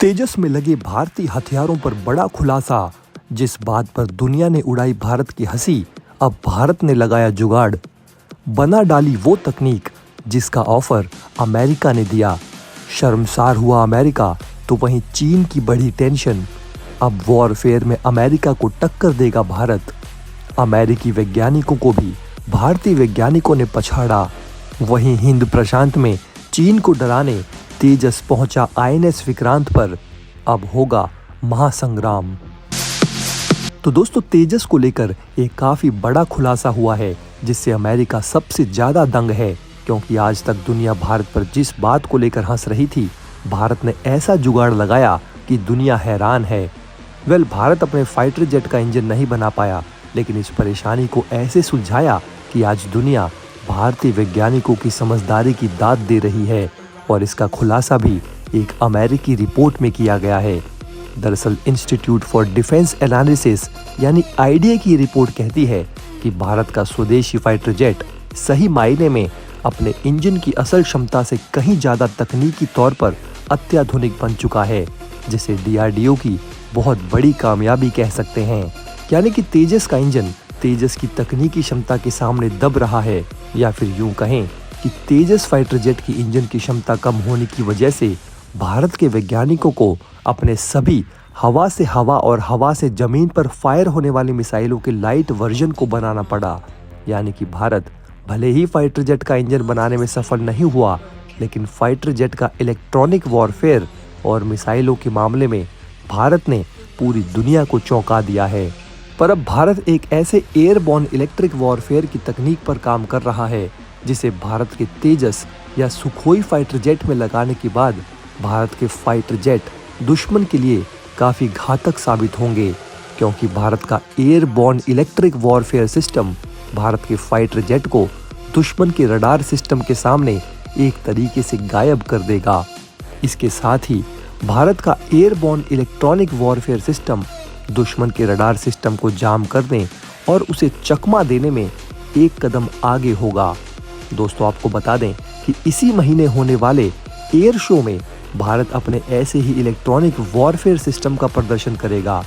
तेजस में लगे भारतीय हथियारों पर बड़ा खुलासा। जिस बात पर दुनिया ने उड़ाई भारत की हंसी, अब भारत ने लगाया जुगाड़। बना डाली वो तकनीक जिसका ऑफर अमेरिका ने दिया। शर्मसार हुआ अमेरिका, तो वहीं चीन की बढ़ी टेंशन। अब वॉरफेयर में अमेरिका को टक्कर देगा भारत। अमेरिकी वैज्ञानिकों को भी भारतीय वैज्ञानिकों ने पछाड़ा। वहीं हिंद प्रशांत में चीन को डराने तेजस पहुंचा आईएनएस विक्रांत पर। अब होगा महासंग्राम। तो दोस्तों, तेजस को लेकर एक काफी बड़ा खुलासा हुआ है, जिससे अमेरिका सबसे ज्यादा दंग है, क्योंकि आज तक दुनिया भारत पर जिस बात को लेकर हंस रही थी, भारत ने ऐसा जुगाड़ लगाया कि दुनिया हैरान है। भारत अपने फाइटर जेट का इंजन नहीं बना पाया, लेकिन इस परेशानी को ऐसे सुलझाया कि आज दुनिया भारतीय वैज्ञानिकों की समझदारी की दाद दे रही है। और इसका खुलासा भी एक अमेरिकी रिपोर्ट में किया गया है। दरअसल इंस्टीट्यूट फॉर डिफेंस एनालिसिस यानी आईडीए की रिपोर्ट कहती है कि भारत का स्वदेशी फाइटर जेट सही मायने में अपने इंजन की असल क्षमता से कहीं ज्यादा तकनीकी तौर पर अत्याधुनिक बन चुका है, जिसे डीआरडीओ की बहुत बड़ी कामयाबी कह सकते हैं। यानी कि तेजस का इंजन तेजस की तकनीकी क्षमता के सामने दब रहा है, या फिर यूं कहें कि तेजस फाइटर जेट की इंजन की क्षमता कम होने की वजह से भारत के वैज्ञानिकों को अपने सभी हवा से हवा और हवा से जमीन पर फायर होने वाली मिसाइलों के लाइट वर्जन को बनाना पड़ा। यानी कि भारत भले ही फाइटर जेट का इंजन बनाने में सफल नहीं हुआ, लेकिन फाइटर जेट का इलेक्ट्रॉनिक वॉरफेयर और मिसाइलों के मामले में भारत ने पूरी दुनिया को चौंका दिया है। पर अब भारत एक ऐसे एयरबॉर्न इलेक्ट्रिक वॉरफेयर की तकनीक पर काम कर रहा है, जिसे भारत के तेजस या सुखोई फाइटर जेट में लगाने के बाद भारत के फाइटर जेट दुश्मन के लिए काफी घातक साबित होंगे, क्योंकि भारत का airborne electric warfare system Bharat के फाइटर जेट को दुश्मन के रडार सिस्टम के सामने एक तरीके से गायब कर देगा। इसके साथ ही भारत का एयरबॉर्न इलेक्ट्रॉनिक वॉरफेयर सिस्टम दुश्मन के रडार सिस्टम को जाम करने और उसे चकमा देने में एक कदम आगे होगा। दोस्तों, आपको बता दें कि इसी महीने होने वाले एयर शो में भारत अपने ऐसे ही इलेक्ट्रॉनिक वॉरफेयर सिस्टम का प्रदर्शन करेगा।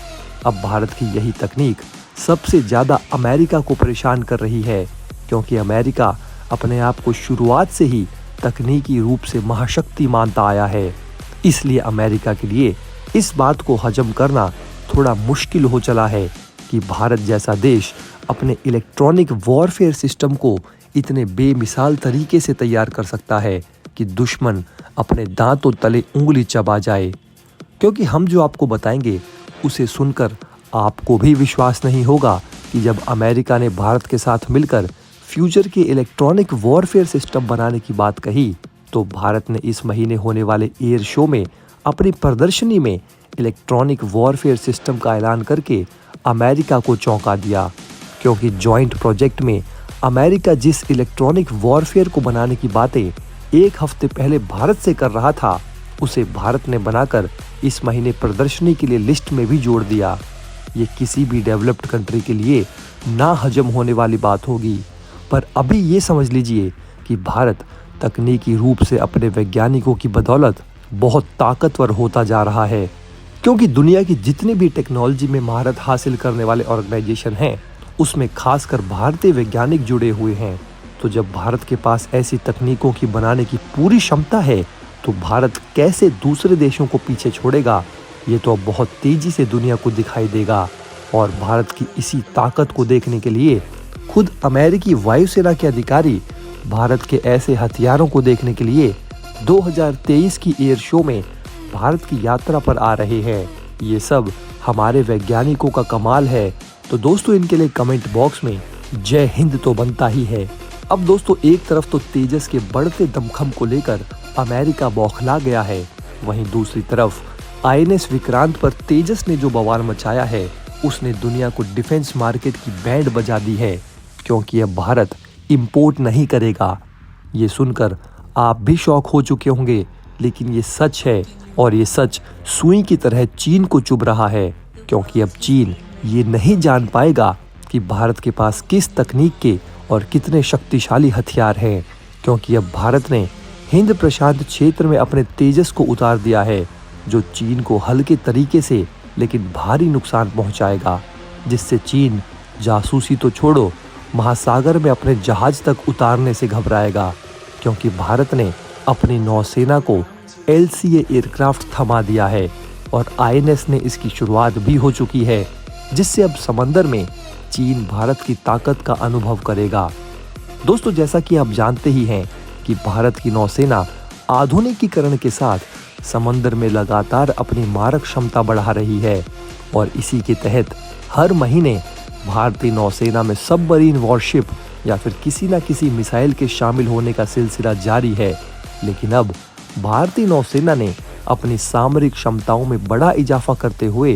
अब भारत की यही तकनीक सबसे ज्यादा अमेरिका को परेशान कर रही है, क्योंकि अमेरिका अपने आप को शुरुआत से ही तकनीकी रूप से महाशक्ति मानता आया है। इसलिए अमेरिका के लिए इस बात को हजम करना थोड़ा मुश्किल हो चला है कि भारत जैसा देश अपने इलेक्ट्रॉनिक वॉरफेयर सिस्टम को इतने बेमिसाल तरीके से तैयार कर सकता है कि दुश्मन अपने दांतों तले उंगली चबा जाए। क्योंकि हम जो आपको बताएंगे उसे सुनकर आपको भी विश्वास नहीं होगा कि जब अमेरिका ने भारत के साथ मिलकर फ्यूचर के इलेक्ट्रॉनिक वॉरफेयर सिस्टम बनाने की बात कही, तो भारत ने इस महीने होने वाले एयर शो में अपनी प्रदर्शनी में इलेक्ट्रॉनिक वॉरफेयर सिस्टम का ऐलान करके अमेरिका को चौंका दिया। क्योंकि जॉइंट प्रोजेक्ट में अमेरिका जिस इलेक्ट्रॉनिक वॉरफेयर को बनाने की बातें एक हफ्ते पहले भारत से कर रहा था, उसे भारत ने बनाकर इस महीने प्रदर्शनी के लिए लिस्ट में भी जोड़ दिया। ये किसी भी डेवलप्ड कंट्री के लिए ना हजम होने वाली बात होगी। पर अभी ये समझ लीजिए कि भारत तकनीकी रूप से अपने वैज्ञानिकों की बदौलत बहुत ताकतवर होता जा रहा है, क्योंकि दुनिया की जितनी भी टेक्नोलॉजी में महारत हासिल करने वाले ऑर्गेनाइजेशन हैं, उसमें खासकर भारतीय वैज्ञानिक जुड़े हुए हैं। तो जब भारत के पास ऐसी तकनीकों की बनाने की पूरी क्षमता है, तो भारत कैसे दूसरे देशों को पीछे छोड़ेगा, ये तो अब बहुत तेजी से दुनिया को दिखाई देगा। और भारत की इसी ताकत को देखने के लिए खुद अमेरिकी वायुसेना के अधिकारी भारत के ऐसे हथियारों को देखने के लिए 2023 की एयर शो में भारत की यात्रा पर आ रहे हैं। ये सब हमारे वैज्ञानिकों का कमाल है। तो दोस्तों, इनके लिए कमेंट बॉक्स में जय हिंद तो बनता ही है। अब दोस्तों, एक तरफ तो तेजस के बढ़ते दमखम को लेकर अमेरिका बौखला गया है, वहीं दूसरी तरफ आईएनएस विक्रांत पर तेजस ने जो बवाल मचाया है, उसने दुनिया को डिफेंस मार्केट की बैंड बजा दी है, क्योंकि अब भारत इंपोर्ट नहीं करेगा। ये सुनकर आप भी शॉक हो चुके होंगे, लेकिन ये सच है, और ये सच सुई की तरह चीन को चुभ रहा है, क्योंकि अब चीन ये नहीं जान पाएगा कि भारत के पास किस तकनीक के और कितने शक्तिशाली हथियार हैं, क्योंकि अब भारत ने हिंद प्रशांत क्षेत्र में अपने तेजस को उतार दिया है जो चीन को हल्के तरीके से लेकिन भारी नुकसान पहुंचाएगा, जिससे चीन जासूसी तो छोड़ो, महासागर में अपने जहाज तक उतारने से घबराएगा, क्योंकि भारत ने अपनी नौसेना को LCA एयरक्राफ्ट थमा दिया है और INS ने इसकी शुरुआत भी हो चुकी है, जिससे अब समंदर में चीन भारत की ताकत का अनुभव करेगा। दोस्तों, जैसा कि आप जानते ही हैं कि भारत की नौसेना आधुनिकीकरण के साथ समंदर में लगातार अपनी मारक क्षमता बढ़ा रही है और इसी के तहत हर महीने भारतीय नौसेना में सबमरीन वॉरशिप या फिर किसी न किसी मिसाइल के शामिल होने का सिलसिला जारी है। लेकिन अब भारतीय नौसेना ने अपनी सामरिक क्षमताओं में बड़ा इजाफा करते हुए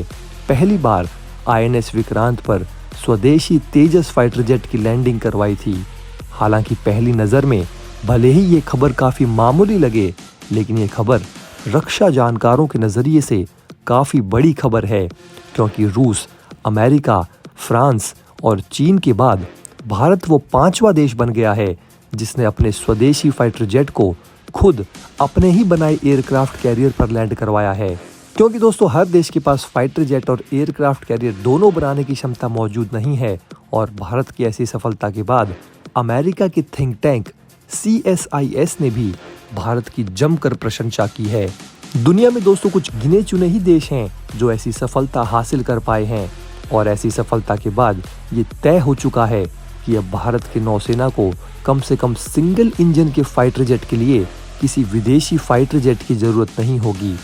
पहली बार INS विक्रांत पर स्वदेशी तेजस फाइटर जेट की लैंडिंग करवाई थी। हालांकि पहली नज़र में भले ही ये खबर काफ़ी मामूली लगे, लेकिन ये खबर रक्षा जानकारों के नज़रिए से काफ़ी बड़ी खबर है, क्योंकि रूस, अमेरिका, फ्रांस और चीन के बाद भारत वो 5वां देश बन गया है जिसने अपने स्वदेशी फाइटर जेट को खुद अपने ही बनाए एयरक्राफ्ट कैरियर पर लैंड करवाया है। क्योंकि दोस्तों, हर देश के पास फाइटर जेट और एयरक्राफ्ट कैरियर दोनों बनाने की क्षमता मौजूद नहीं है और भारत की ऐसी सफलता के बाद अमेरिका के थिंक टैंक CSIS ने भी भारत की जमकर प्रशंसा की है। दुनिया में दोस्तों कुछ गिने चुने ही देश हैं जो ऐसी सफलता हासिल कर पाए हैं और ऐसी सफलता के बाद ये तय हो चुका है कि अब भारत की नौसेना को कम से कम सिंगल इंजन के फाइटर जेट के लिए किसी विदेशी फाइटर जेट की जरूरत नहीं होगी,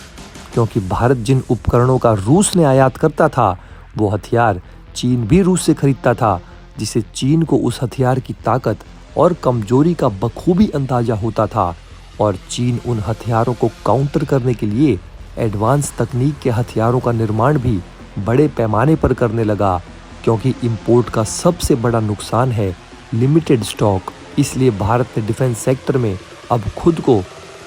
क्योंकि भारत जिन उपकरणों का रूस ने आयात करता था वो हथियार चीन भी रूस से खरीदता था, जिसे चीन को उस हथियार की ताकत और कमजोरी का बखूबी अंदाजा होता था और चीन उन हथियारों को काउंटर करने के लिए एडवांस तकनीक के हथियारों का निर्माण भी बड़े पैमाने पर करने लगा, क्योंकि इंपोर्ट का सबसे बड़ा नुकसान है लिमिटेड स्टॉक। इसलिए भारत ने डिफेंस सेक्टर में अब खुद को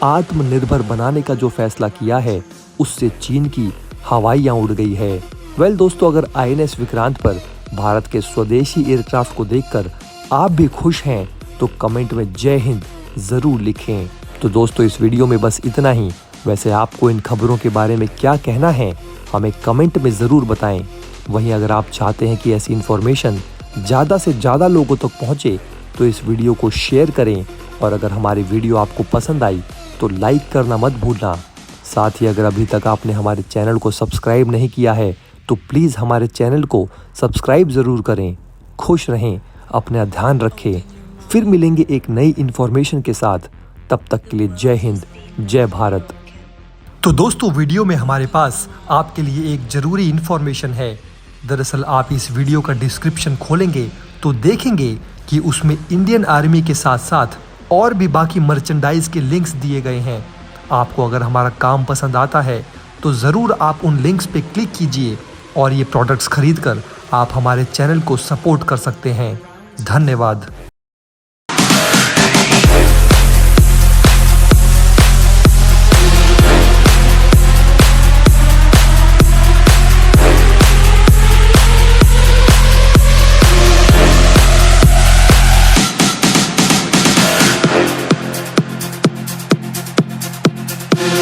आत्मनिर्भर बनाने का जो फैसला किया है उससे चीन की हवाइयाँ उड़ गई है। वेल दोस्तों, अगर INS विक्रांत पर भारत के स्वदेशी एयरक्राफ्ट को देखकर आप भी खुश हैं तो कमेंट में जय हिंद ज़रूर लिखें। तो दोस्तों, इस वीडियो में बस इतना ही। वैसे आपको इन खबरों के बारे में क्या कहना है हमें कमेंट में ज़रूर बताएं। वहीं अगर आप चाहते हैं कि ऐसी इन्फॉर्मेशन ज़्यादा से ज़्यादा लोगों तक पहुँचे तो इस वीडियो को शेयर करें और अगर हमारी वीडियो आपको पसंद आई तो लाइक करना मत भूलना। साथ ही अगर अभी तक आपने हमारे चैनल को सब्सक्राइब नहीं किया है तो प्लीज़ हमारे चैनल को सब्सक्राइब ज़रूर करें। खुश रहें, अपना ध्यान रखें। फिर मिलेंगे एक नई इन्फॉर्मेशन के साथ। तब तक के लिए जय हिंद, जय भारत। तो दोस्तों, वीडियो में हमारे पास आपके लिए एक ज़रूरी इन्फॉर्मेशन है। दरअसल आप इस वीडियो का डिस्क्रिप्शन खोलेंगे तो देखेंगे कि उसमें इंडियन आर्मी के साथ साथ और भी बाकी मर्चेंडाइज के लिंक्स दिए गए हैं। आपको अगर हमारा काम पसंद आता है तो ज़रूर आप उन लिंक्स पे क्लिक कीजिए और ये प्रोडक्ट्स खरीद कर आप हमारे चैनल को सपोर्ट कर सकते हैं। धन्यवाद।